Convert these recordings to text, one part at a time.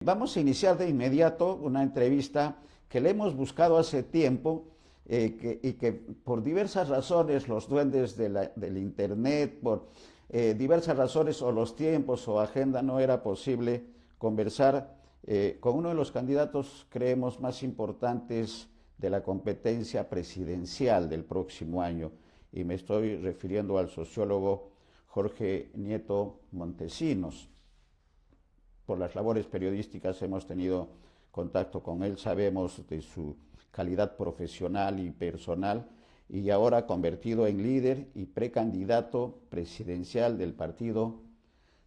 Vamos a iniciar de inmediato una entrevista que le hemos buscado hace tiempo y que por diversas razones, los duendes del Internet, por diversas razones o los tiempos o agenda, no era posible conversar con uno de los candidatos, creemos, más importantes de la competencia presidencial del próximo año. Y me estoy refiriendo al sociólogo Jorge Nieto Montesinos. Por las labores periodísticas hemos tenido contacto con él, sabemos de su calidad profesional y personal, y ahora convertido en líder y precandidato presidencial del Partido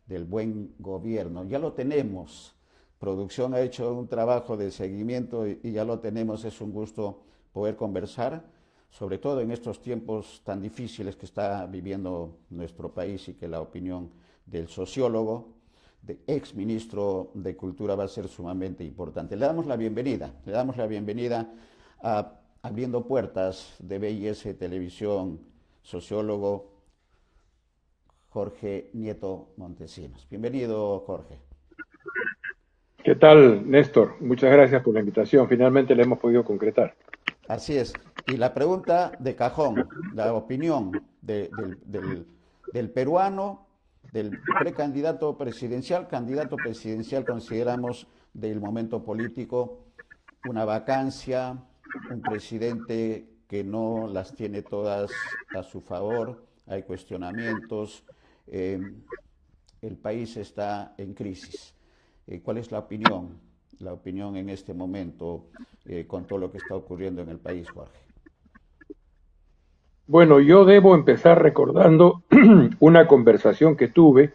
del Buen Gobierno. Ya lo tenemos, producción ha hecho un trabajo de seguimiento y ya lo tenemos, es un gusto poder conversar, sobre todo en estos tiempos tan difíciles que está viviendo nuestro país y que la opinión del sociólogo, de ex ministro de Cultura, va a ser sumamente importante. Le damos la bienvenida a Abriendo Puertas de BIS Televisión, sociólogo Jorge Nieto Montesinos. Bienvenido, Jorge. ¿Qué tal, Néstor? Muchas gracias por la invitación. Finalmente la hemos podido concretar. Así es. Y la pregunta de cajón, la opinión del peruano, del precandidato presidencial, candidato presidencial, consideramos del momento político una vacancia, un presidente que no las tiene todas a su favor, hay cuestionamientos, el país está en crisis. ¿Cuál es la opinión? La opinión en este momento con todo lo que está ocurriendo en el país, Jorge. Bueno, yo debo empezar recordando una conversación que tuve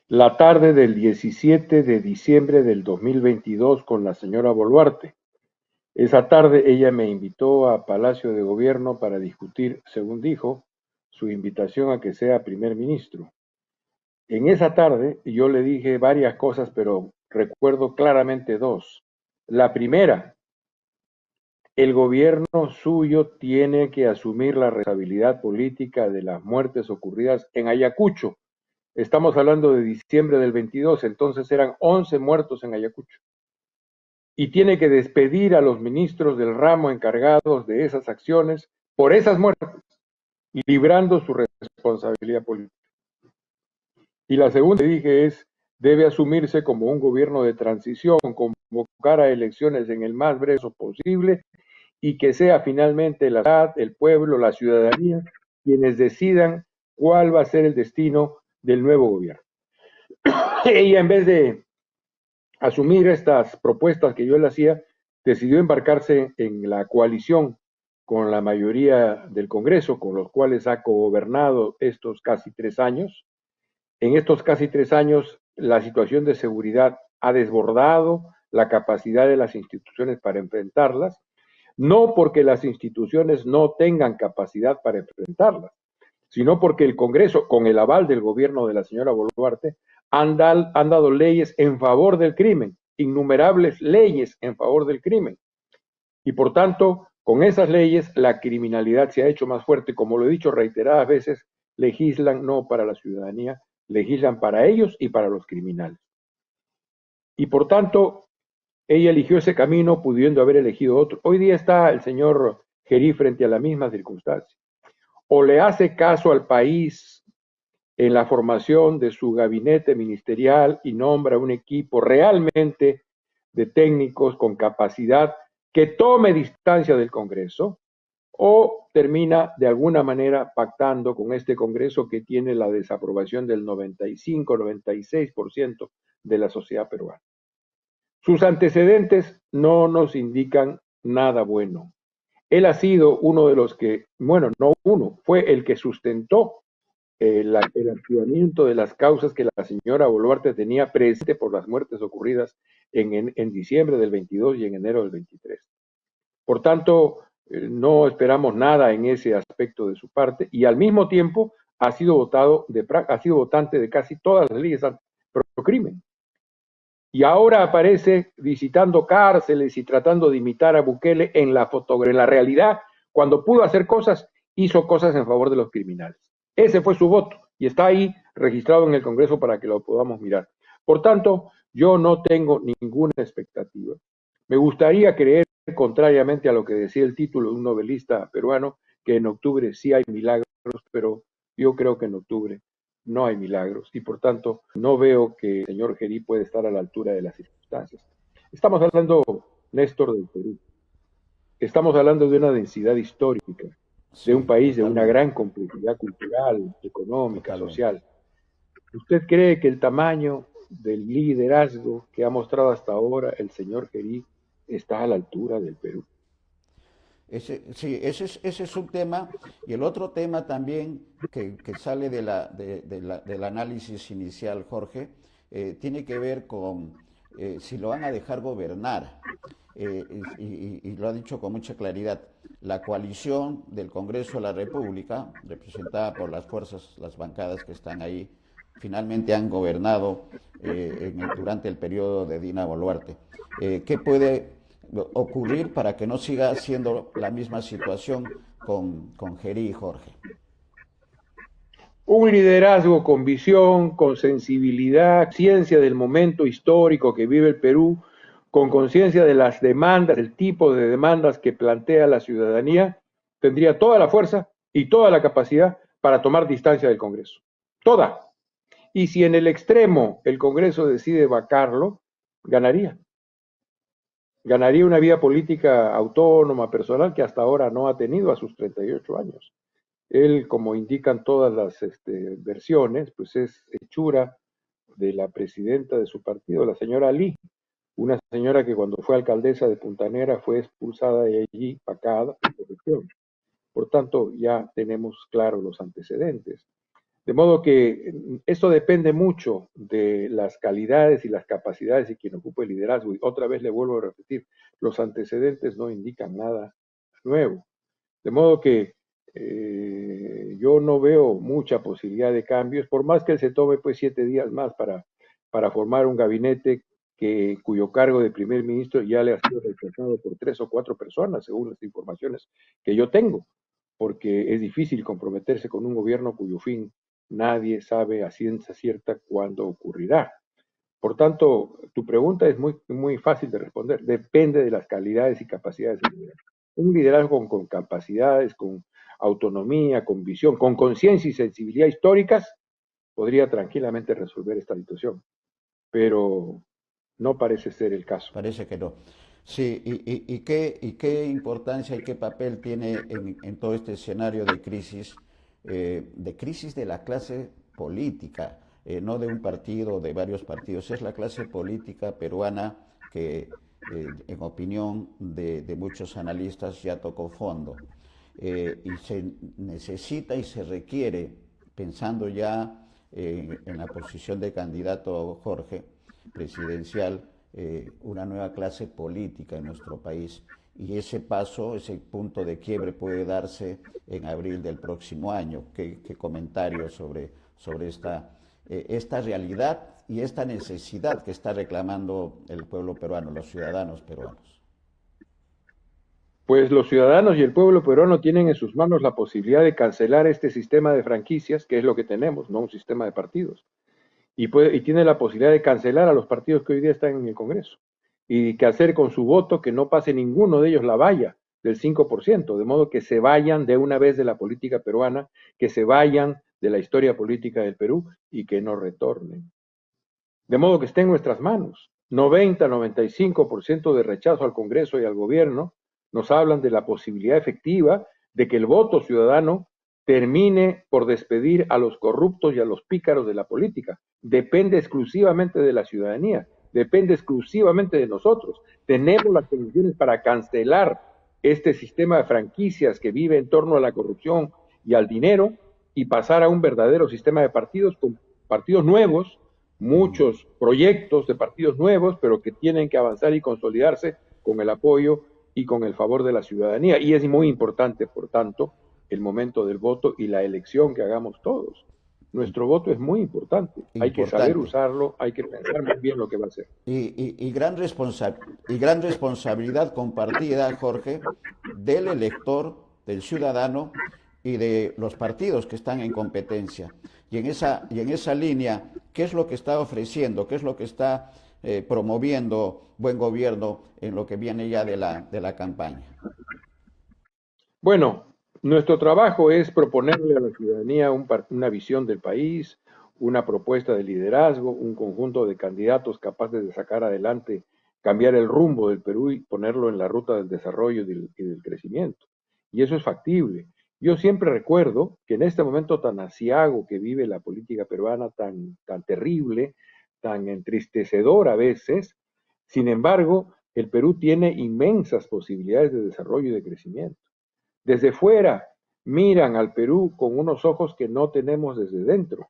la tarde del 17 de diciembre del 2022 con la señora Boluarte. Esa tarde ella me invitó a Palacio de Gobierno para discutir, según dijo, su invitación a que sea primer ministro. En esa tarde yo le dije varias cosas, pero recuerdo claramente dos. La primera: el gobierno suyo tiene que asumir la responsabilidad política de las muertes ocurridas en Ayacucho. Estamos hablando de diciembre del 22, entonces eran 11 muertos en Ayacucho. Y tiene que despedir a los ministros del ramo encargados de esas acciones por esas muertes, librando su responsabilidad política. Y la segunda que dije es: debe asumirse como un gobierno de transición, convocar a elecciones en el más breve posible y que sea finalmente la sociedad, el pueblo, la ciudadanía, quienes decidan cuál va a ser el destino del nuevo gobierno. Ella, en vez de asumir estas propuestas que yo le hacía, decidió embarcarse en la coalición con la mayoría del Congreso, con los cuales ha cogobernado estos casi 3 años. En estos casi 3 años, la situación de seguridad ha desbordado la capacidad de las instituciones para enfrentarlas, no porque las instituciones no tengan capacidad para enfrentarlas, sino porque el Congreso, con el aval del gobierno de la señora Boluarte, han dado leyes en favor del crimen, innumerables leyes en favor del crimen. Y por tanto, con esas leyes, la criminalidad se ha hecho más fuerte. Como lo he dicho reiteradas veces, legislan no para la ciudadanía, legislan para ellos y para los criminales. Y por tanto, ella eligió ese camino pudiendo haber elegido otro. Hoy día está el señor Gerí frente a la misma circunstancia. O le hace caso al país en la formación de su gabinete ministerial y nombra un equipo realmente de técnicos con capacidad que tome distancia del Congreso, o termina de alguna manera pactando con este Congreso que tiene la desaprobación del 95-96% de la sociedad peruana. Sus antecedentes no nos indican nada bueno. Él ha sido uno de los que, bueno, no uno, fue el que sustentó el activamiento de las causas que la señora Boluarte tenía presente por las muertes ocurridas en diciembre del 22 y en enero del 23. Por tanto, no esperamos nada en ese aspecto de su parte, y al mismo tiempo ha sido votante de casi todas las leyes pro crimen. Y ahora aparece visitando cárceles y tratando de imitar a Bukele en la fotografía. En la realidad, cuando pudo hacer cosas, hizo cosas en favor de los criminales. Ese fue su voto y está ahí registrado en el Congreso para que lo podamos mirar. Por tanto, Yo no tengo ninguna expectativa. Me gustaría creer, contrariamente a lo que decía el título de un novelista peruano, que en octubre sí hay milagros, pero yo creo que en octubre no hay milagros y por tanto no veo que el señor Gerí puede estar a la altura de las circunstancias. Estamos hablando, Néstor, del Perú. Estamos hablando de una densidad histórica, de un Sí, país de una totalmente, gran complejidad cultural, económica, totalmente. social. ¿Usted cree que el tamaño del liderazgo que ha mostrado hasta ahora el señor Gerí está a la altura del Perú? Sí, ese es un tema. Y el otro tema también que sale del análisis inicial, Jorge, tiene que ver con si lo van a dejar gobernar. Y lo ha dicho con mucha claridad. La coalición del Congreso de la República, representada por las fuerzas, las bancadas que están ahí, finalmente han gobernado durante el periodo de Dina Boluarte. ¿Qué puede ocurrir para que no siga siendo la misma situación con Gerí y Jorge? Un liderazgo con visión, con sensibilidad, ciencia del momento histórico que vive el Perú, con conciencia de las demandas, del tipo de demandas que plantea la ciudadanía, tendría toda la fuerza y toda la capacidad para tomar distancia del Congreso. Toda. Y si en el extremo el Congreso decide vacarlo, ganaría. Ganaría una vía política autónoma, personal, que hasta ahora no ha tenido a sus 38 años. Él, como indican todas las versiones, pues es hechura de la presidenta de su partido, la señora Lee, una señora que cuando fue alcaldesa de Punta Negra fue expulsada de allí, vacada, por corrupción. Por tanto, ya tenemos claros los antecedentes. De modo que esto depende mucho de las calidades y las capacidades de quien ocupe el liderazgo. Y otra vez le vuelvo a repetir, los antecedentes no indican nada nuevo. De modo que yo no veo mucha posibilidad de cambios, por más que él se tome pues 7 días más para formar un gabinete cuyo cargo de primer ministro ya le ha sido rechazado por 3 o 4 personas, según las informaciones que yo tengo, porque es difícil comprometerse con un gobierno cuyo fin nadie sabe a ciencia cierta cuándo ocurrirá. Por tanto, tu pregunta es muy, muy fácil de responder. Depende de las calidades y capacidades del liderazgo. Un liderazgo con capacidades, con autonomía, con visión, con conciencia y sensibilidad históricas, podría tranquilamente resolver esta situación. Pero no parece ser el caso. Parece que no. Sí, y qué importancia y qué papel tiene en todo este escenario de crisis de la clase política, no de un partido o de varios partidos, es la clase política peruana que, en opinión de muchos analistas, ya tocó fondo. Y se necesita y se requiere, pensando ya en la posición de candidato Jorge, presidencial, una nueva clase política en nuestro país. Y ese paso, ese punto de quiebre puede darse en abril del próximo año. ¿Qué comentarios sobre esta realidad y esta necesidad que está reclamando el pueblo peruano, los ciudadanos peruanos? Pues los ciudadanos y el pueblo peruano tienen en sus manos la posibilidad de cancelar este sistema de franquicias, que es lo que tenemos, no un sistema de partidos. Y tiene la posibilidad de cancelar a los partidos que hoy día están en el Congreso y que hacer con su voto que no pase ninguno de ellos la valla del 5%, de modo que se vayan de una vez de la política peruana, que se vayan de la historia política del Perú y que no retornen. De modo que esté en nuestras manos. 90-95% de rechazo al Congreso y al gobierno nos hablan de la posibilidad efectiva de que el voto ciudadano termine por despedir a los corruptos y a los pícaros de la política. Depende exclusivamente de la ciudadanía, depende exclusivamente de nosotros. Tenemos las condiciones para cancelar este sistema de franquicias que vive en torno a la corrupción y al dinero y pasar a un verdadero sistema de partidos con partidos nuevos, muchos proyectos de partidos nuevos, pero que tienen que avanzar y consolidarse con el apoyo y con el favor de la ciudadanía. Y es muy importante, por tanto, el momento del voto y la elección que hagamos todos. Nuestro voto es muy importante. Hay que saber Importante. usarlo, hay que pensar muy bien lo que va a hacer. Y gran responsabilidad compartida, Jorge, del elector, del ciudadano y de los partidos que están en competencia. Y en esa línea, ¿qué es lo que está ofreciendo? ¿Qué es lo que está promoviendo buen gobierno en lo que viene ya de la campaña. Bueno, nuestro trabajo es proponerle a la ciudadanía una visión del país, una propuesta de liderazgo, un conjunto de candidatos capaces de sacar adelante, cambiar el rumbo del Perú y ponerlo en la ruta del desarrollo y del crecimiento. Y eso es factible. Yo siempre recuerdo que en este momento tan aciago que vive la política peruana, tan terrible, tan entristecedor a veces, sin embargo, el Perú tiene inmensas posibilidades de desarrollo y de crecimiento. Desde fuera miran al Perú con unos ojos que no tenemos desde dentro.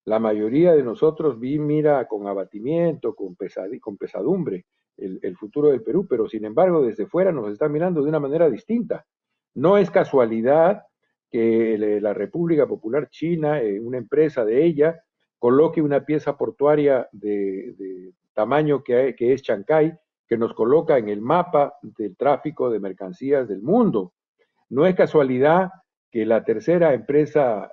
La mayoría de nosotros mira con abatimiento, con pesadumbre el futuro del Perú, pero sin embargo desde fuera nos está mirando de una manera distinta. No es casualidad que la República Popular China, una empresa de ella, coloque una pieza portuaria de tamaño que es Chancay, que nos coloca en el mapa del tráfico de mercancías del mundo. No es casualidad que la tercera empresa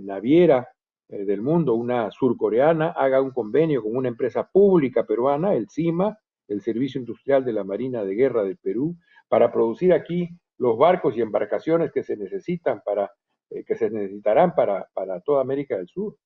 naviera del mundo, una surcoreana, haga un convenio con una empresa pública peruana, el CIMA, el Servicio Industrial de la Marina de Guerra del Perú, para producir aquí los barcos y embarcaciones que se necesitan que se necesitarán para toda América del Sur.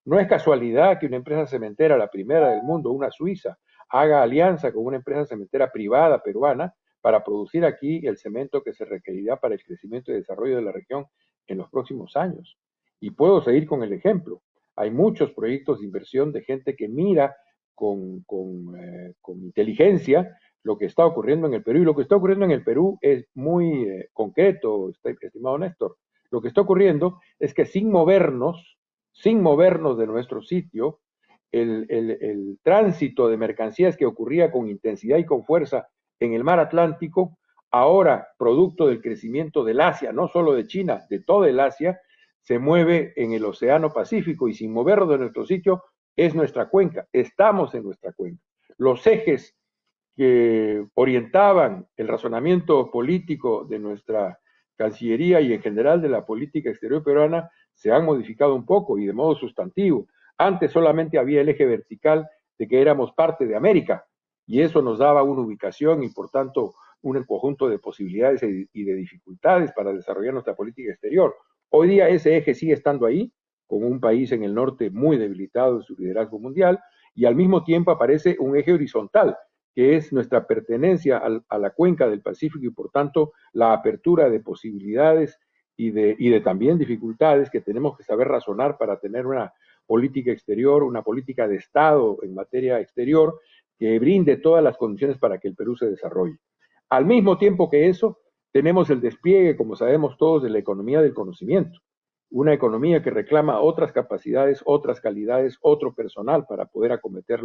No es casualidad que una empresa cementera, la primera del mundo, una suiza, haga alianza con una empresa cementera privada peruana para producir aquí el cemento que se requerirá para el crecimiento y desarrollo de la región en los próximos años. Y puedo seguir con el ejemplo. Hay muchos proyectos de inversión de gente que mira con inteligencia lo que está ocurriendo en el Perú. Y lo que está ocurriendo en el Perú es muy concreto, estimado Néstor. Lo que está ocurriendo es que sin movernos de nuestro sitio, el tránsito de mercancías que ocurría con intensidad y con fuerza en el mar Atlántico, ahora producto del crecimiento del Asia, no solo de China, de todo el Asia, se mueve en el Océano Pacífico y sin movernos de nuestro sitio es nuestra cuenca, estamos en nuestra cuenca. Los ejes que orientaban el razonamiento político de nuestra Cancillería y en general de la política exterior peruana se han modificado un poco y de modo sustantivo. Antes solamente había el eje vertical de que éramos parte de América y eso nos daba una ubicación y por tanto un conjunto de posibilidades y de dificultades para desarrollar nuestra política exterior. Hoy día ese eje sigue estando ahí, con un país en el norte muy debilitado en su liderazgo mundial, y al mismo tiempo aparece un eje horizontal, que es nuestra pertenencia a la cuenca del Pacífico y por tanto la apertura de posibilidades y de también dificultades que tenemos que saber razonar para tener una política exterior, una política de Estado en materia exterior que brinde todas las condiciones para que el Perú se desarrolle. Al mismo tiempo que eso, tenemos el despliegue, como sabemos todos, de la economía del conocimiento, una economía que reclama otras capacidades, otras calidades, otro personal para poder acometer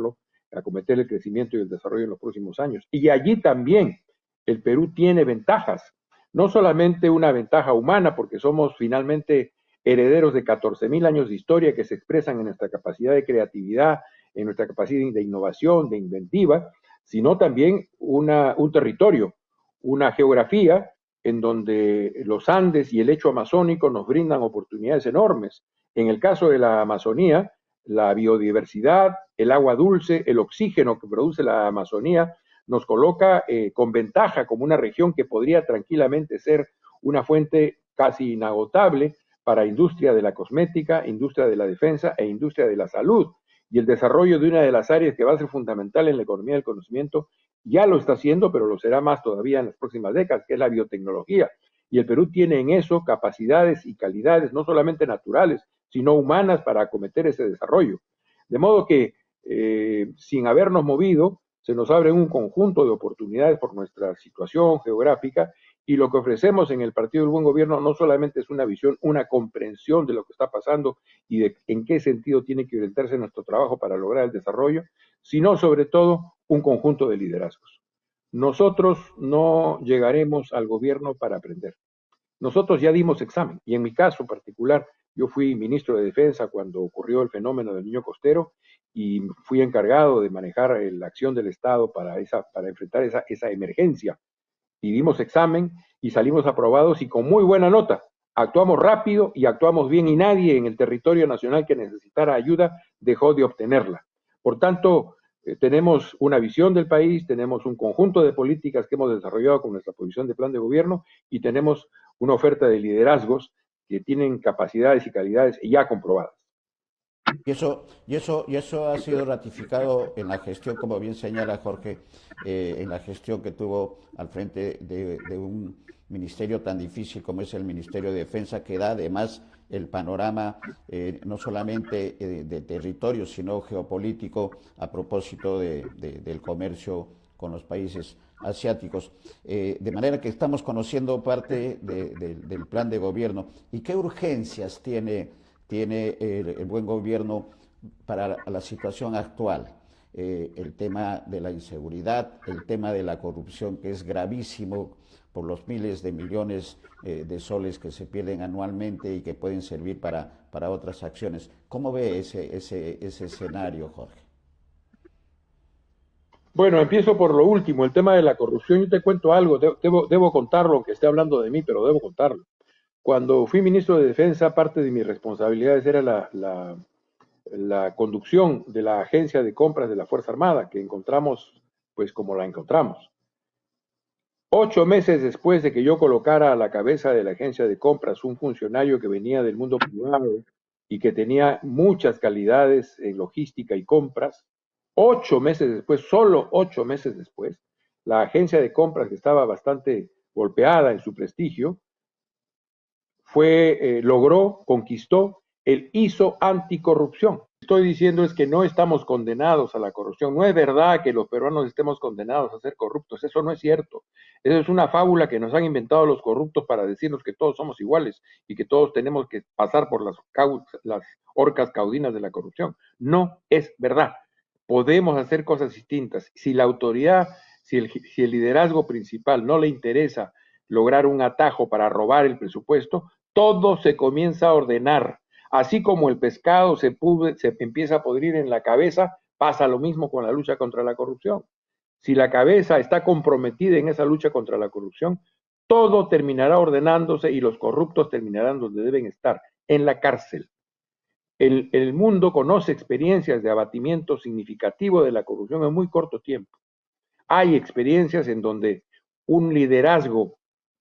el crecimiento y el desarrollo en los próximos años. Y allí también el Perú tiene ventajas, no solamente una ventaja humana, porque somos finalmente herederos de 14.000 años de historia que se expresan en nuestra capacidad de creatividad, en nuestra capacidad de innovación, de inventiva, sino también un territorio, una geografía en donde los Andes y el lecho amazónico nos brindan oportunidades enormes. En el caso de la Amazonía, la biodiversidad, el agua dulce, el oxígeno que produce la Amazonía, nos coloca con ventaja como una región que podría tranquilamente ser una fuente casi inagotable para industria de la cosmética, industria de la defensa e industria de la salud. Y el desarrollo de una de las áreas que va a ser fundamental en la economía del conocimiento ya lo está haciendo, pero lo será más todavía en las próximas décadas, que es la biotecnología. Y el Perú tiene en eso capacidades y calidades, no solamente naturales, sino humanas para acometer ese desarrollo. De modo que, sin habernos movido, se nos abre un conjunto de oportunidades por nuestra situación geográfica y lo que ofrecemos en el Partido del Buen Gobierno no solamente es una visión, una comprensión de lo que está pasando y de en qué sentido tiene que orientarse nuestro trabajo para lograr el desarrollo, sino sobre todo un conjunto de liderazgos. Nosotros no llegaremos al gobierno para aprender. Nosotros ya dimos examen y en mi caso particular, yo fui ministro de Defensa cuando ocurrió el fenómeno del Niño Costero y fui encargado de manejar la acción del Estado para enfrentar esa emergencia. Y dimos examen y salimos aprobados y con muy buena nota. Actuamos rápido y actuamos bien y nadie en el territorio nacional que necesitara ayuda dejó de obtenerla. Por tanto, tenemos una visión del país, tenemos un conjunto de políticas que hemos desarrollado con nuestra posición de plan de gobierno y tenemos una oferta de liderazgos que tienen capacidades y calidades ya comprobadas. Y eso ha sido ratificado en la gestión, como bien señala Jorge, en la gestión que tuvo al frente de un ministerio tan difícil como es el Ministerio de Defensa, que da además el panorama no solamente de territorio, sino geopolítico a propósito del comercio con los países asiáticos. De manera que estamos conociendo parte del plan de gobierno. ¿Y qué urgencias tiene el buen gobierno para la situación actual? El tema de la inseguridad, el tema de la corrupción, que es gravísimo por los miles de millones de soles que se pierden anualmente y que pueden servir para otras acciones. ¿Cómo ve ese escenario, Jorge? Bueno, empiezo por lo último, el tema de la corrupción. Yo te cuento algo, debo contarlo, aunque esté hablando de mí, pero debo contarlo. Cuando fui ministro de Defensa, parte de mis responsabilidades era la conducción de la agencia de compras de la Fuerza Armada, que encontramos pues como la encontramos. 8 meses después de que yo colocara a la cabeza de la agencia de compras un funcionario que venía del mundo privado y que tenía muchas calidades en logística y compras, 8 meses después, solo 8 meses después, la agencia de compras, que estaba bastante golpeada en su prestigio, logró, conquistó el ISO anticorrupción. Estoy diciendo es que no estamos condenados a la corrupción. No es verdad que los peruanos estemos condenados a ser corruptos. Eso no es cierto. Eso es una fábula que nos han inventado los corruptos para decirnos que todos somos iguales y que todos tenemos que pasar por las horcas caudinas de la corrupción. No es verdad. Podemos hacer cosas distintas. Si la autoridad, si el liderazgo principal no le interesa lograr un atajo para robar el presupuesto, todo se comienza a ordenar. Así como el pescado se empieza a podrir en la cabeza, pasa lo mismo con la lucha contra la corrupción. Si la cabeza está comprometida en esa lucha contra la corrupción, todo terminará ordenándose y los corruptos terminarán donde deben estar, en la cárcel. El mundo conoce experiencias de abatimiento significativo de la corrupción en muy corto tiempo. Hay experiencias en donde un liderazgo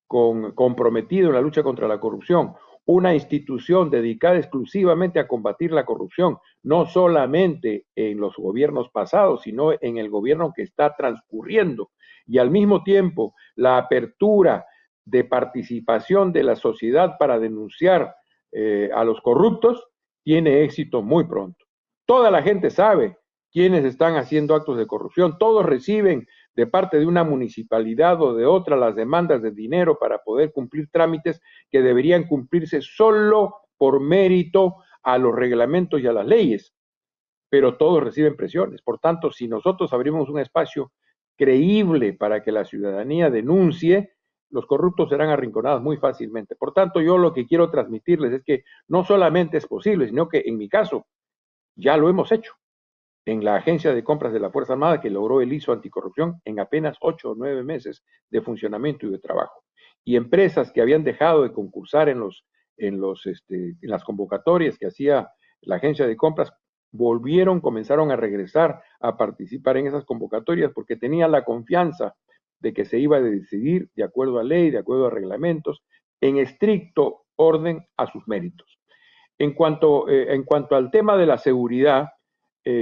comprometido en la lucha contra la corrupción, una institución dedicada exclusivamente a combatir la corrupción, no solamente en los gobiernos pasados, sino en el gobierno que está transcurriendo, y al mismo tiempo la apertura de participación de la sociedad para denunciar a los corruptos, tiene éxito muy pronto. Toda la gente sabe quiénes están haciendo actos de corrupción, todos reciben de parte de una municipalidad o de otra las demandas de dinero para poder cumplir trámites que deberían cumplirse solo por mérito a los reglamentos y a las leyes, pero todos reciben presiones. Por tanto, si nosotros abrimos un espacio creíble para que la ciudadanía denuncie, los corruptos serán arrinconados muy fácilmente. Por tanto, yo lo que quiero transmitirles es que no solamente es posible, sino que en mi caso ya lo hemos hecho en la agencia de compras de la Fuerza Armada, que logró el ISO anticorrupción en apenas 8 o 9 meses de funcionamiento y de trabajo. Y empresas que habían dejado de concursar en las convocatorias que hacía la agencia de compras, comenzaron a regresar a participar en esas convocatorias porque tenían la confianza de que se iba a decidir de acuerdo a ley, de acuerdo a reglamentos, en estricto orden a sus méritos. En cuanto al tema de la seguridad,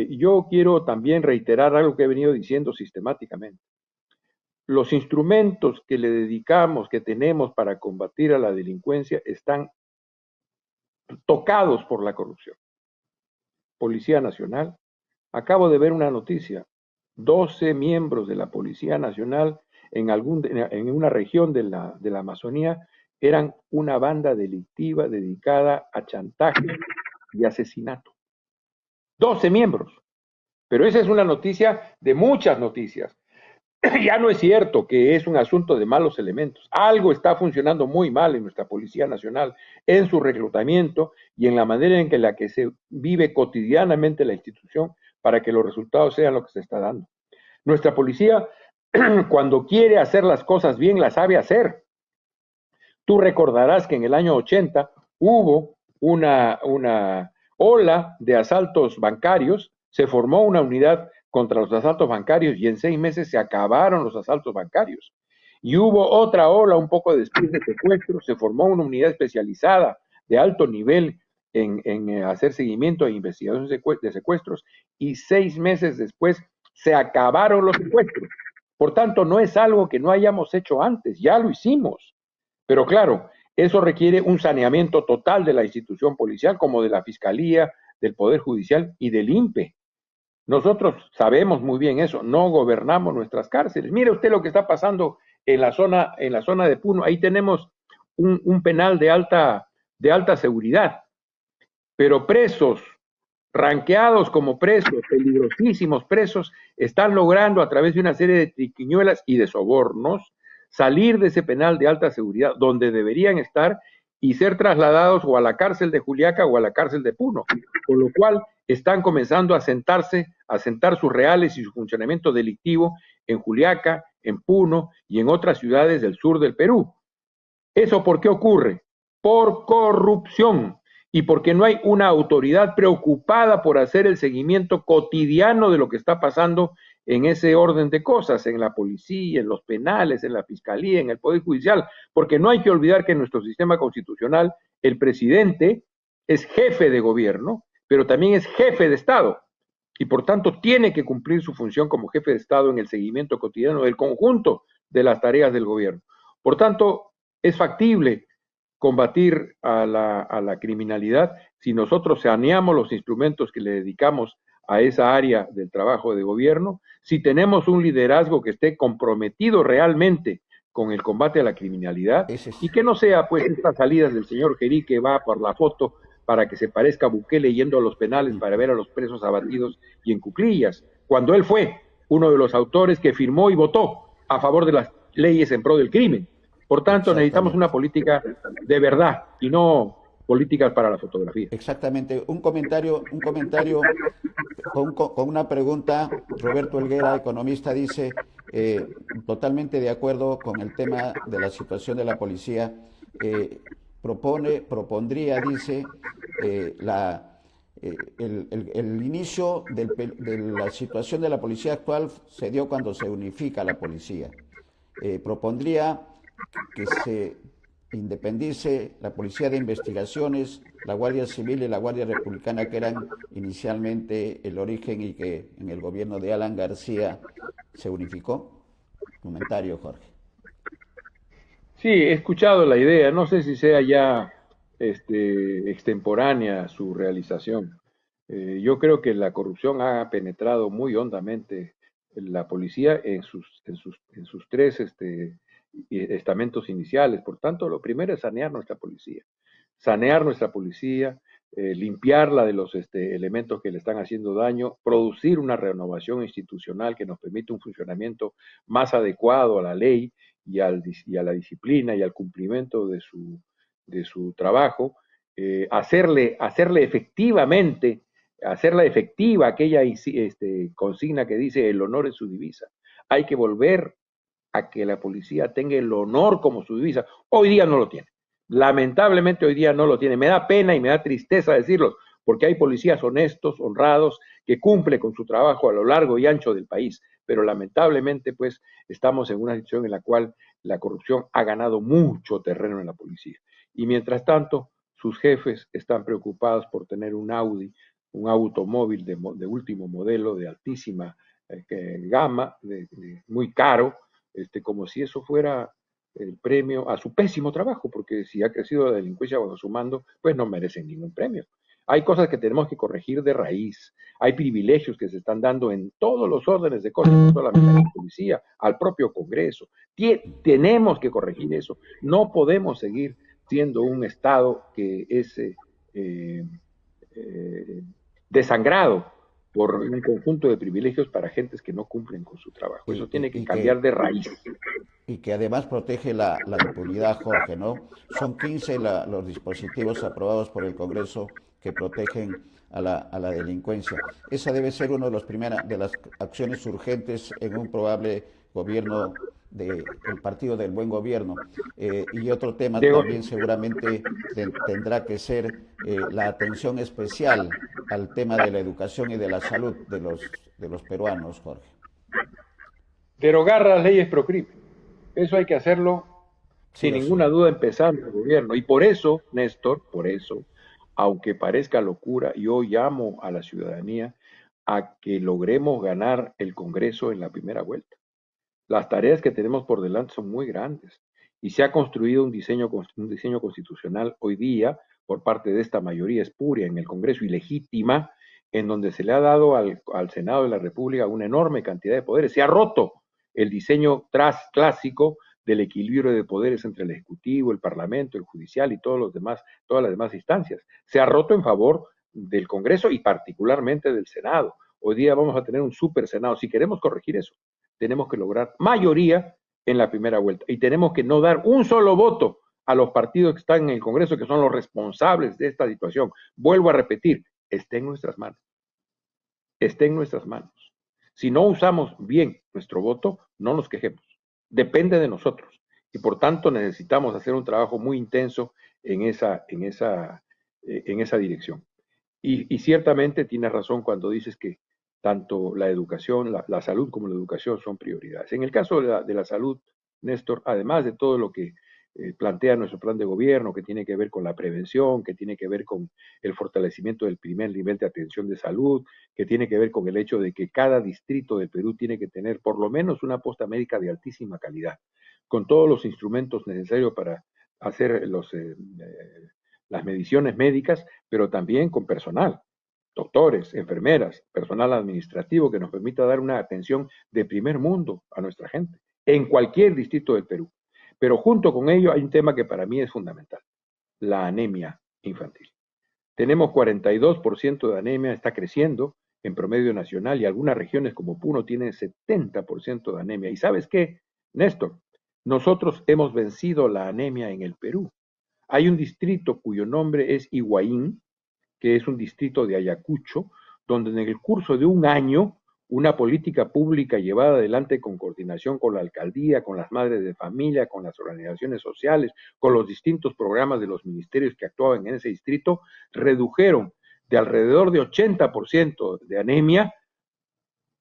yo quiero también reiterar algo que he venido diciendo sistemáticamente. Los instrumentos que le dedicamos, que tenemos para combatir a la delincuencia, están tocados por la corrupción. Policía Nacional. Acabo de ver una noticia. 12 miembros de la Policía Nacional en una región de la Amazonía eran una banda delictiva dedicada a chantaje y asesinato. 12 miembros. Pero esa es una noticia de muchas noticias. Ya no es cierto que es un asunto de malos elementos. Algo está funcionando muy mal en nuestra Policía Nacional, en su reclutamiento y en la manera en la que se vive cotidianamente la institución para que los resultados sean lo que se está dando. Nuestra policía, cuando quiere hacer las cosas bien, las sabe hacer. Tú recordarás que en el año 80 hubo una ola de asaltos bancarios, se formó una unidad contra los asaltos bancarios y en 6 meses se acabaron los asaltos bancarios. Y hubo otra ola un poco después de secuestros, se formó una unidad especializada de alto nivel en hacer seguimiento e investigación de secuestros y 6 meses después se acabaron los secuestros. Por tanto, no es algo que no hayamos hecho antes, ya lo hicimos. Pero claro, eso requiere un saneamiento total de la institución policial, como de la Fiscalía, del Poder Judicial y del INPE. Nosotros sabemos muy bien eso, no gobernamos nuestras cárceles. Mire usted lo que está pasando en la zona de Puno. Ahí tenemos un penal de alta seguridad, pero presos, ranqueados como presos, peligrosísimos presos, están logrando a través de una serie de triquiñuelas y de sobornos salir de ese penal de alta seguridad donde deberían estar y ser trasladados o a la cárcel de Juliaca o a la cárcel de Puno, con lo cual están comenzando a sentar sus reales y su funcionamiento delictivo en Juliaca, en Puno y en otras ciudades del sur del Perú. ¿Eso por qué ocurre? Por corrupción y porque no hay una autoridad preocupada por hacer el seguimiento cotidiano de lo que está pasando en ese orden de cosas, en la policía, en los penales, en la fiscalía, en el Poder Judicial, porque no hay que olvidar que en nuestro sistema constitucional el presidente es jefe de gobierno, pero también es jefe de Estado, y por tanto tiene que cumplir su función como jefe de Estado en el seguimiento cotidiano del conjunto de las tareas del gobierno. Por tanto, es factible combatir a la criminalidad si nosotros saneamos los instrumentos que le dedicamos a esa área del trabajo de gobierno, si tenemos un liderazgo que esté comprometido realmente con el combate a la criminalidad y que no sea pues estas salidas del señor Gerí que va por la foto para que se parezca a Bukele yendo a los penales para ver a los presos abatidos y en cuclillas, cuando él fue uno de los autores que firmó y votó a favor de las leyes en pro del crimen. Por tanto, necesitamos una política de verdad y no políticas para la fotografía. Exactamente. Un comentario con una pregunta. Roberto Helguera, economista, dice, totalmente de acuerdo con el tema de la situación de la policía, propondría, dice, el inicio de la situación de la policía actual se dio cuando se unifica la policía. Propondría que se independice la Policía de Investigaciones, la Guardia Civil y la Guardia Republicana, que eran inicialmente el origen y que en el gobierno de Alan García se unificó. Comentario, Jorge. Sí, he escuchado la idea, no sé si sea ya extemporánea su realización. Yo creo que la corrupción ha penetrado muy hondamente en la policía en sus tres estamentos iniciales. Por tanto, lo primero es sanear nuestra policía, limpiarla de los elementos que le están haciendo daño, producir una renovación institucional que nos permita un funcionamiento más adecuado a la ley y a la disciplina y al cumplimiento de su trabajo, hacerla efectiva aquella consigna que dice el honor es su divisa. Hay que volver a que la policía tenga el honor como su divisa. Hoy día no lo tiene. Lamentablemente hoy día no lo tiene. Me da pena y me da tristeza decirlo, porque hay policías honestos, honrados, que cumplen con su trabajo a lo largo y ancho del país. Pero lamentablemente, pues, estamos en una situación en la cual la corrupción ha ganado mucho terreno en la policía. Y mientras tanto, sus jefes están preocupados por tener un Audi, un automóvil de último modelo, de altísima gama, muy caro, como si eso fuera el premio a su pésimo trabajo, porque si ha crecido la delincuencia bajo su mando, pues no merecen ningún premio. Hay cosas que tenemos que corregir de raíz, hay privilegios que se están dando en todos los órdenes de cosas, no solamente a la policía, al propio Congreso. Tenemos que corregir eso. No podemos seguir siendo un Estado que es desangrado por un conjunto de privilegios para gentes que no cumplen con su trabajo. Eso tiene que cambiar de raíz. Y que además protege la impunidad, Jorge, ¿no? Son 15 los dispositivos aprobados por el Congreso que protegen a la delincuencia. Esa debe ser una de las acciones urgentes en un probable gobierno del Partido del Buen Gobierno. Y otro tema Diego, también seguramente tendrá que ser la atención especial al tema de la educación y de la salud de los peruanos, Jorge. derogar las leyes pro crimen. Eso hay que hacerlo Sí sin o sí. ninguna duda empezando el gobierno. Y por eso, Néstor, por eso, aunque parezca locura, yo llamo a la ciudadanía a que logremos ganar el Congreso en la primera vuelta. Las tareas que tenemos por delante son muy grandes y se ha construido un diseño constitucional hoy día por parte de esta mayoría espuria en el Congreso y legítima, en donde se le ha dado al Senado de la República una enorme cantidad de poderes. Se ha roto el diseño clásico del equilibrio de poderes entre el Ejecutivo, el Parlamento, el Judicial y todas las demás instancias. Se ha roto en favor del Congreso y particularmente del Senado. Hoy día vamos a tener un super Senado. Si queremos corregir eso, tenemos que lograr mayoría en la primera vuelta y tenemos que no dar un solo voto a los partidos que están en el Congreso, que son los responsables de esta situación. Vuelvo a repetir, está en nuestras manos. Está en nuestras manos. Si no usamos bien nuestro voto, no nos quejemos. Depende de nosotros. Y por tanto necesitamos hacer un trabajo muy intenso en esa dirección. Y ciertamente tienes razón cuando dices que tanto la educación, la salud como la educación son prioridades. En el caso de la salud, Néstor, además de todo lo que plantea nuestro plan de gobierno, que tiene que ver con la prevención, que tiene que ver con el fortalecimiento del primer nivel de atención de salud, que tiene que ver con el hecho de que cada distrito del Perú tiene que tener por lo menos una posta médica de altísima calidad, con todos los instrumentos necesarios para hacer las mediciones médicas, pero también con personal, doctores, enfermeras, personal administrativo que nos permita dar una atención de primer mundo a nuestra gente, en cualquier distrito del Perú. Pero junto con ello hay un tema que para mí es fundamental, la anemia infantil. Tenemos 42% de anemia, está creciendo en promedio nacional y algunas regiones como Puno tienen 70% de anemia. ¿Y sabes qué, Néstor? Nosotros hemos vencido la anemia en el Perú. Hay un distrito cuyo nombre es Higuaín, que es un distrito de Ayacucho, donde en el curso de un año, una política pública llevada adelante con coordinación con la alcaldía, con las madres de familia, con las organizaciones sociales, con los distintos programas de los ministerios que actuaban en ese distrito, redujeron de alrededor de 80% de anemia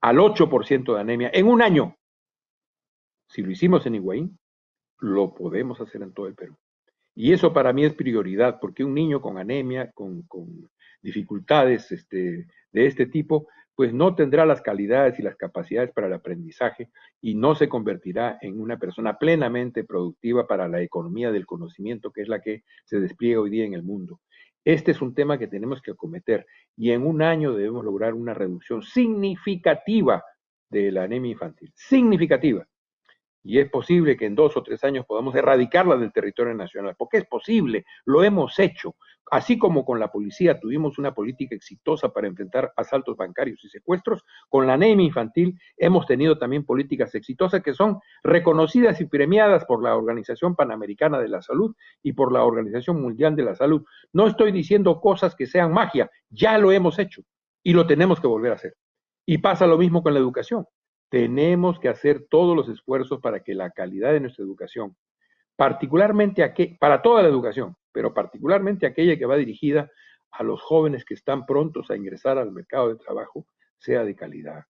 al 8% de anemia en un año. Si lo hicimos en Higuaín, lo podemos hacer en todo el Perú. Y eso para mí es prioridad, porque un niño con anemia, con dificultades de este tipo, pues no tendrá las calidades y las capacidades para el aprendizaje y no se convertirá en una persona plenamente productiva para la economía del conocimiento, que es la que se despliega hoy día en el mundo. Este es un tema que tenemos que acometer y en un año debemos lograr una reducción significativa de la anemia infantil, significativa. Y es posible que en 2 o 3 años podamos erradicarla del territorio nacional, porque es posible, lo hemos hecho. Así como con la policía tuvimos una política exitosa para enfrentar asaltos bancarios y secuestros, con la anemia infantil hemos tenido también políticas exitosas que son reconocidas y premiadas por la Organización Panamericana de la Salud y por la Organización Mundial de la Salud. No estoy diciendo cosas que sean magia, ya lo hemos hecho y lo tenemos que volver a hacer. Y pasa lo mismo con la educación. Tenemos que hacer todos los esfuerzos para que la calidad de nuestra educación, particularmente para toda la educación, pero particularmente aquella que va dirigida a los jóvenes que están prontos a ingresar al mercado de trabajo, sea de calidad,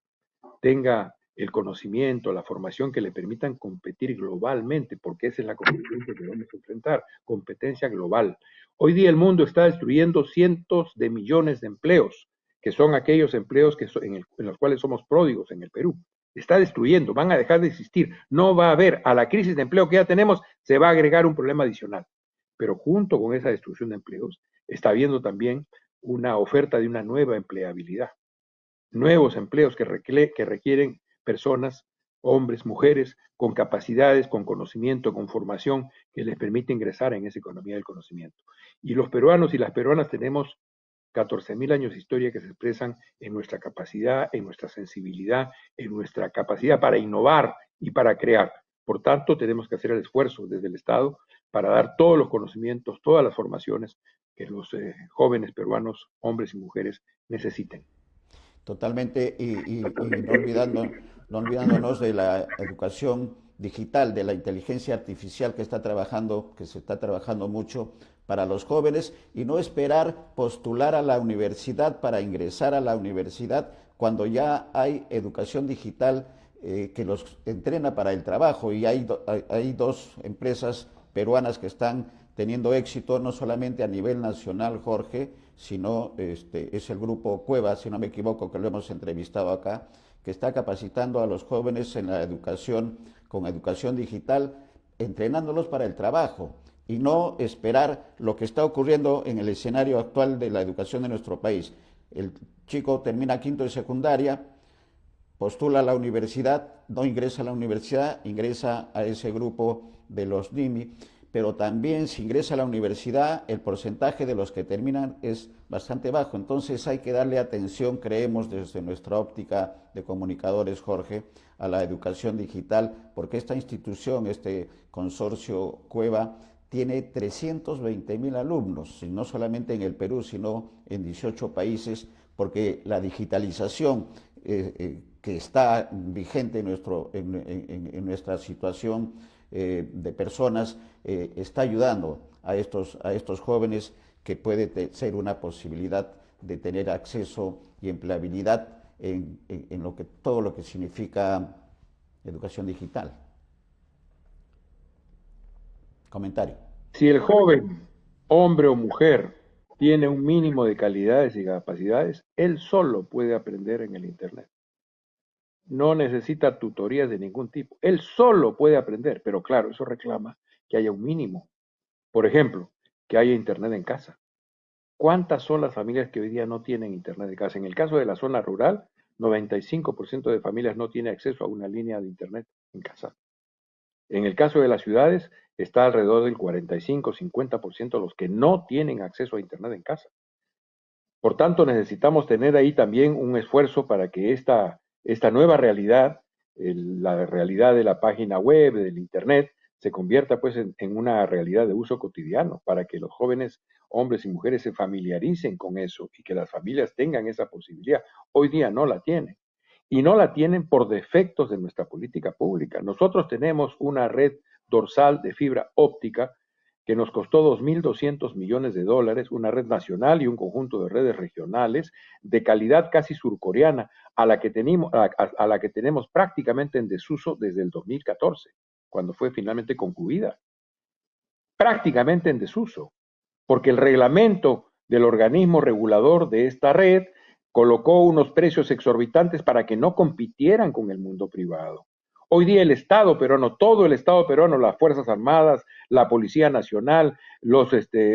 tenga el conocimiento, la formación que le permitan competir globalmente, porque esa es la competencia que vamos a enfrentar, competencia global. Hoy día el mundo está destruyendo cientos de millones de empleos, que son aquellos empleos en los cuales somos pródigos en el Perú. Está destruyendo, van a dejar de existir, no va a haber, a la crisis de empleo que ya tenemos, se va a agregar un problema adicional. Pero junto con esa destrucción de empleos, está habiendo también una oferta de una nueva empleabilidad, nuevos empleos que requieren personas, hombres, mujeres, con capacidades, con conocimiento, con formación, que les permite ingresar en esa economía del conocimiento. Y los peruanos y las peruanas tenemos 14.000 años de historia que se expresan en nuestra capacidad, en nuestra sensibilidad, en nuestra capacidad para innovar y para crear. Por tanto, tenemos que hacer el esfuerzo desde el Estado para dar todos los conocimientos, todas las formaciones que los jóvenes peruanos, hombres y mujeres, necesiten. Totalmente, y no olvidando no olvidándonos de la educación digital, de la inteligencia artificial que se está trabajando mucho para los jóvenes, y no esperar postular a la universidad para ingresar a la universidad cuando ya hay educación digital que los entrena para el trabajo. Y hay dos empresas peruanas que están teniendo éxito no solamente a nivel nacional, Jorge, sino es el grupo Cueva, si no me equivoco, que lo hemos entrevistado acá, que está capacitando a los jóvenes en la educación, con educación digital, entrenándolos para el trabajo, y no esperar lo que está ocurriendo en el escenario actual de la educación de nuestro país. El chico termina quinto de secundaria, postula a la universidad, no ingresa a la universidad, ingresa a ese grupo de los NIMI, pero también si ingresa a la universidad, el porcentaje de los que terminan es bastante bajo. Entonces hay que darle atención, creemos desde nuestra óptica de comunicadores, Jorge, a la educación digital, porque esta institución, este consorcio Cueva, tiene 320.000 alumnos, y no solamente en el Perú, sino en 18 países, porque la digitalización que está vigente en nuestra situación de personas está ayudando a estos jóvenes, que puede ser una posibilidad de tener acceso y empleabilidad en todo lo que significa educación digital. Comentario. Si el joven, hombre o mujer, tiene un mínimo de calidades y capacidades, él solo puede aprender en el Internet. No necesita tutorías de ningún tipo. Él solo puede aprender, pero claro, eso reclama que haya un mínimo. Por ejemplo, que haya Internet en casa. ¿Cuántas son las familias que hoy día no tienen Internet en casa? En el caso de la zona rural, 95% de familias no tiene acceso a una línea de Internet en casa. En el caso de las ciudades, está alrededor del 45-50% los que no tienen acceso a Internet en casa. Por tanto, necesitamos tener ahí también un esfuerzo para que esta nueva realidad, la realidad de la página web, del Internet, se convierta pues en una realidad de uso cotidiano, para que los jóvenes, hombres y mujeres, se familiaricen con eso y que las familias tengan esa posibilidad. Hoy día no la tienen. Y no la tienen por defectos de nuestra política pública. Nosotros tenemos una red dorsal de fibra óptica que nos costó $2.200 millones, una red nacional y un conjunto de redes regionales de calidad casi surcoreana, a la que tenemos prácticamente en desuso desde el 2014, cuando fue finalmente concluida. Prácticamente en desuso, porque el reglamento del organismo regulador de esta red colocó unos precios exorbitantes para que no compitieran con el mundo privado. Hoy día el Estado peruano, todo el Estado peruano, las Fuerzas Armadas, la Policía Nacional, los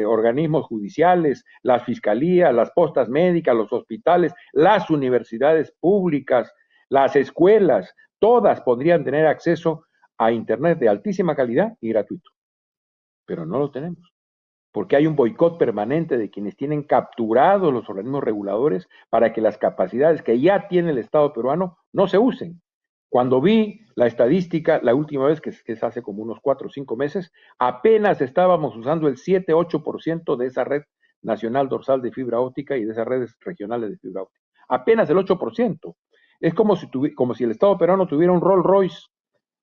organismos judiciales, las fiscalías, las postas médicas, los hospitales, las universidades públicas, las escuelas, todas podrían tener acceso a Internet de altísima calidad y gratuito. Pero no lo tenemos, porque hay un boicot permanente de quienes tienen capturados los organismos reguladores para que las capacidades que ya tiene el Estado peruano no se usen. Cuando vi la estadística, la última vez, que es hace como unos 4 o 5 meses, apenas estábamos usando el 7-8% de esa red nacional dorsal de fibra óptica y de esas redes regionales de fibra óptica. Apenas el 8%. Es como si el Estado peruano tuviera un Rolls Royce,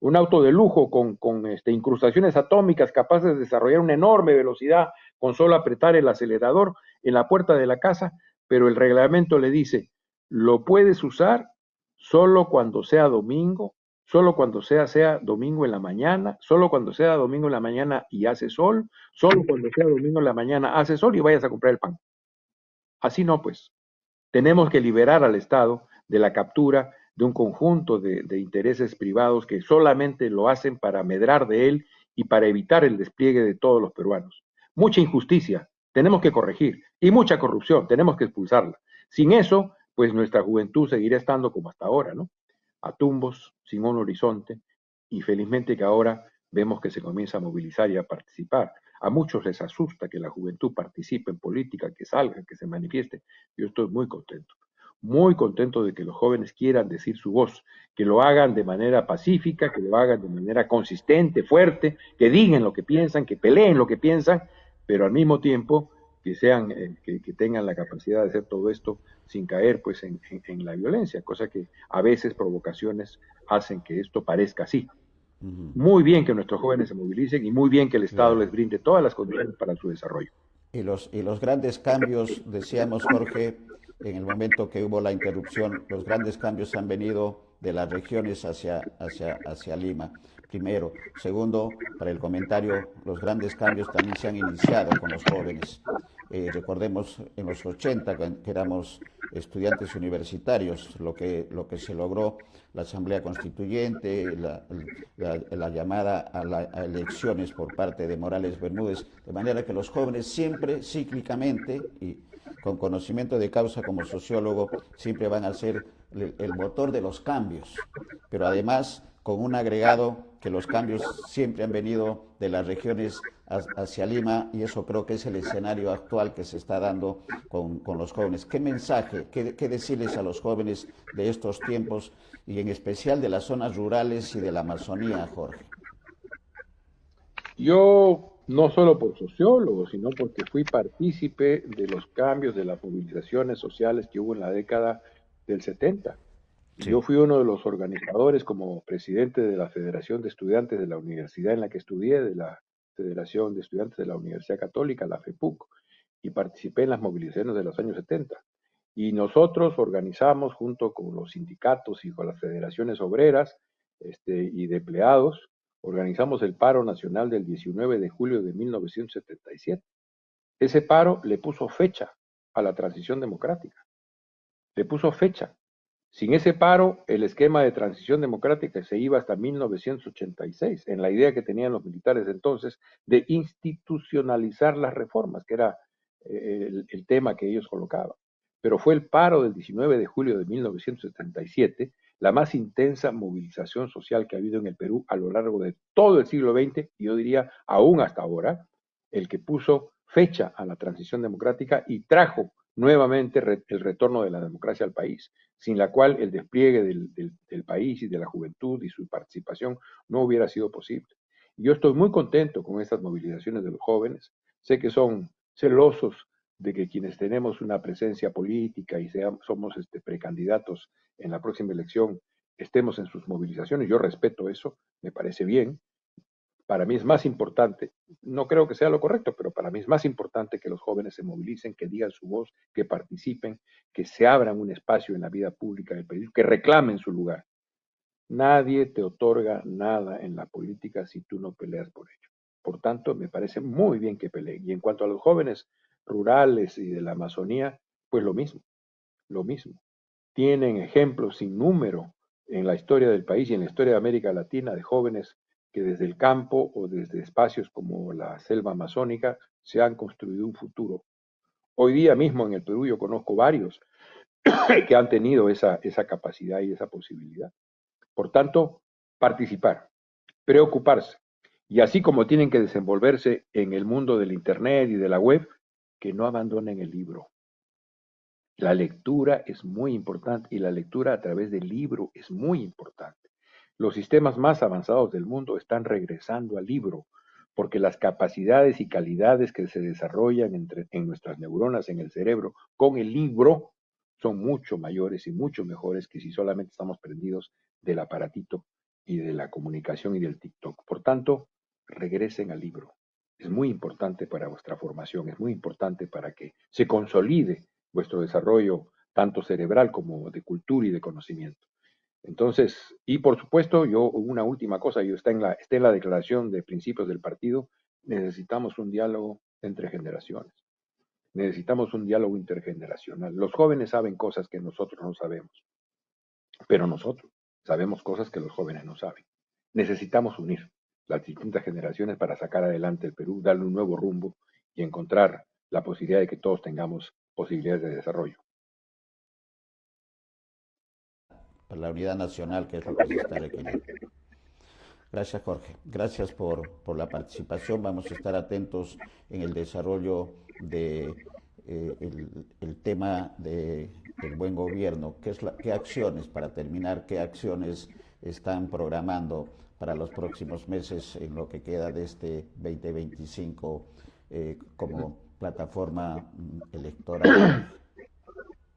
un auto de lujo con incrustaciones atómicas capaces de desarrollar una enorme velocidad con solo apretar el acelerador en la puerta de la casa, pero el reglamento le dice, lo puedes usar solo cuando sea domingo, solo cuando sea domingo en la mañana, solo cuando sea domingo en la mañana y hace sol, solo cuando sea domingo en la mañana hace sol y vayas a comprar el pan. Así no, pues. Tenemos que liberar al Estado de la captura de un conjunto de intereses privados que solamente lo hacen para medrar de él y para evitar el despliegue de todos los peruanos. Mucha injusticia tenemos que corregir y mucha corrupción tenemos que expulsarla. Sin eso, pues nuestra juventud seguirá estando como hasta ahora, ¿no? A tumbos, sin un horizonte, y felizmente que ahora vemos que se comienza a movilizar y a participar. A muchos les asusta que la juventud participe en política, que salga, que se manifieste. Yo estoy muy contento de que los jóvenes quieran decir su voz, que lo hagan de manera pacífica, que lo hagan de manera consistente, fuerte, que digan lo que piensan, que peleen lo que piensan, pero al mismo tiempo que tengan la capacidad de hacer todo esto sin caer pues en la violencia, cosa que a veces provocaciones hacen que esto parezca así. Muy bien que nuestros jóvenes se movilicen y muy bien que el Estado Claro. les brinde todas las condiciones para su desarrollo. Y los grandes cambios, decíamos Jorge, en el momento que hubo la interrupción, los grandes cambios han venido de las regiones hacia Lima. Primero. Segundo, para el comentario, los grandes cambios también se han iniciado con los jóvenes. Recordemos en los 80, que éramos estudiantes universitarios, lo que se logró, la Asamblea Constituyente, la llamada a elecciones por parte de Morales Bermúdez, de manera que los jóvenes siempre, cíclicamente, y con conocimiento de causa como sociólogo, siempre van a ser el motor de los cambios, pero además con un agregado que los cambios siempre han venido de las regiones hacia Lima, y eso creo que es el escenario actual que se está dando con los jóvenes. ¿Qué mensaje, qué decirles a los jóvenes de estos tiempos y en especial de las zonas rurales y de la Amazonía, Jorge? Yo, no solo por sociólogo, sino porque fui partícipe de los cambios, de las movilizaciones sociales que hubo en la década del 70. Yo Sí. fui uno de los organizadores como presidente de la Federación de Estudiantes de la universidad en la que estudié, de la Federación de Estudiantes de la Universidad Católica, la FEPUC, y participé en las movilizaciones de los años 70. Y nosotros organizamos junto con los sindicatos y con las federaciones obreras y de empleados, organizamos el paro nacional del 19 de julio de 1977. Ese paro le puso fecha a la transición democrática, le puso fecha. Sin ese paro, el esquema de transición democrática se iba hasta 1986, en la idea que tenían los militares entonces de institucionalizar las reformas, que era el tema que ellos colocaban. Pero fue el paro del 19 de julio de 1977 la más intensa movilización social que ha habido en el Perú a lo largo de todo el siglo XX, y yo diría aún hasta ahora, el que puso fecha a la transición democrática y trajo nuevamente el retorno de la democracia al país, sin la cual el despliegue del país y de la juventud y su participación no hubiera sido posible. Y yo estoy muy contento con estas movilizaciones de los jóvenes. Sé que son celosos de que quienes tenemos una presencia política y somos precandidatos en la próxima elección estemos en sus movilizaciones. Yo respeto eso, me parece bien. Para mí es más importante, no creo que sea lo correcto, pero para mí es más importante que los jóvenes se movilicen, que digan su voz, que participen, que se abran un espacio en la vida pública del país, que reclamen su lugar. Nadie te otorga nada en la política si tú no peleas por ello. Por tanto, me parece muy bien que peleen. Y en cuanto a los jóvenes rurales y de la Amazonía, pues lo mismo, lo mismo. Tienen ejemplos sin número en la historia del país y en la historia de América Latina de jóvenes que desde el campo o desde espacios como la selva amazónica se han construido un futuro. Hoy día mismo en el Perú yo conozco varios que han tenido esa capacidad y esa posibilidad. Por tanto, participar, preocuparse. Y así como tienen que desenvolverse en el mundo del Internet y de la web, que no abandonen el libro. La lectura es muy importante y la lectura a través del libro es muy importante. Los sistemas más avanzados del mundo están regresando al libro porque las capacidades y calidades que se desarrollan en nuestras neuronas, en el cerebro, con el libro, son mucho mayores y mucho mejores que si solamente estamos prendidos del aparatito y de la comunicación y del TikTok. Por tanto, regresen al libro. Es muy importante para vuestra formación, es muy importante para que se consolide vuestro desarrollo tanto cerebral como de cultura y de conocimiento. Entonces, y por supuesto, yo una última cosa, está en la declaración de principios del partido, necesitamos un diálogo entre generaciones, necesitamos un diálogo intergeneracional. Los jóvenes saben cosas que nosotros no sabemos, pero nosotros sabemos cosas que los jóvenes no saben. Necesitamos unir las distintas generaciones para sacar adelante el Perú, darle un nuevo rumbo y encontrar la posibilidad de que todos tengamos posibilidades de desarrollo. Para la unidad nacional, que es lo que se está requiriendo. Gracias, Jorge. Gracias por la participación. Vamos a estar atentos en el desarrollo de el tema del buen gobierno. ¿Qué acciones, para terminar, qué acciones están programando para los próximos meses en lo que queda de este 2025 como plataforma electoral?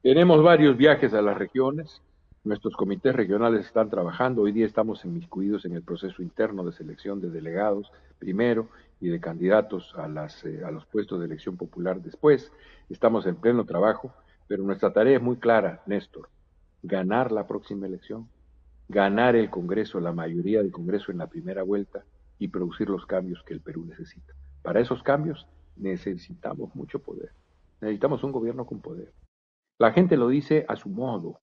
Tenemos varios viajes a las regiones. Nuestros comités regionales están trabajando. Hoy día estamos inmiscuidos en el proceso interno de selección de delegados primero y de candidatos a los puestos de elección popular después. Estamos en pleno trabajo, pero nuestra tarea es muy clara, Néstor. Ganar la próxima elección, ganar el Congreso, la mayoría del Congreso en la primera vuelta y producir los cambios que el Perú necesita. Para esos cambios necesitamos mucho poder. Necesitamos un gobierno con poder. La gente lo dice a su modo.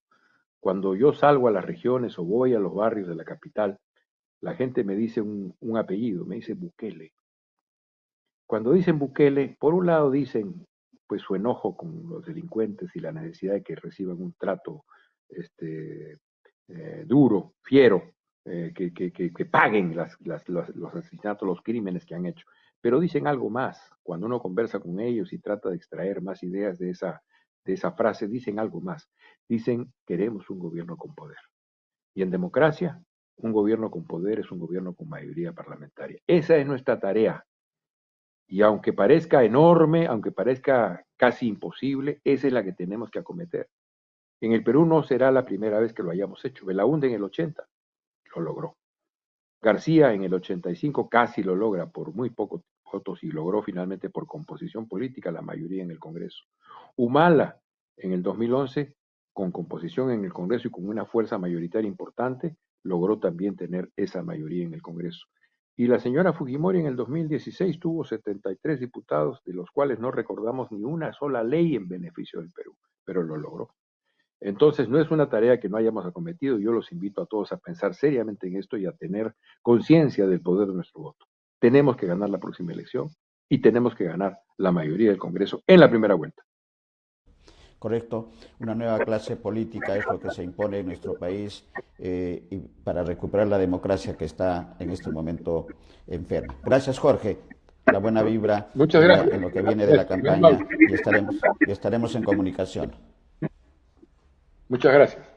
Cuando yo salgo a las regiones o voy a los barrios de la capital, la gente me dice un apellido, me dice Bukele. Cuando dicen Bukele, por un lado dicen pues su enojo con los delincuentes y la necesidad de que reciban un trato duro, fiero, que paguen los asesinatos, los crímenes que han hecho. Pero dicen algo más. Cuando uno conversa con ellos y trata de extraer más ideas de esa frase, dicen algo más. Dicen, queremos un gobierno con poder. Y en democracia, un gobierno con poder es un gobierno con mayoría parlamentaria. Esa es nuestra tarea. Y aunque parezca enorme, aunque parezca casi imposible, esa es la que tenemos que acometer. En el Perú no será la primera vez que lo hayamos hecho. Belaúnde en el 80 lo logró. García en el 85 casi lo logra por muy pocos votos y logró finalmente por composición política la mayoría en el Congreso. Humala en el 2011, con composición en el Congreso y con una fuerza mayoritaria importante, logró también tener esa mayoría en el Congreso. Y la señora Fujimori en el 2016 tuvo 73 diputados, de los cuales no recordamos ni una sola ley en beneficio del Perú, pero lo logró. Entonces, no es una tarea que no hayamos acometido. Yo los invito a todos a pensar seriamente en esto y a tener conciencia del poder de nuestro voto. Tenemos que ganar la próxima elección y tenemos que ganar la mayoría del Congreso en la primera vuelta. Correcto, una nueva clase política es lo que se impone en nuestro país y para recuperar la democracia que está en este momento enferma. Gracias, Jorge. La buena vibra Muchas gracias. en lo que viene de la campaña y estaremos en comunicación. Muchas gracias.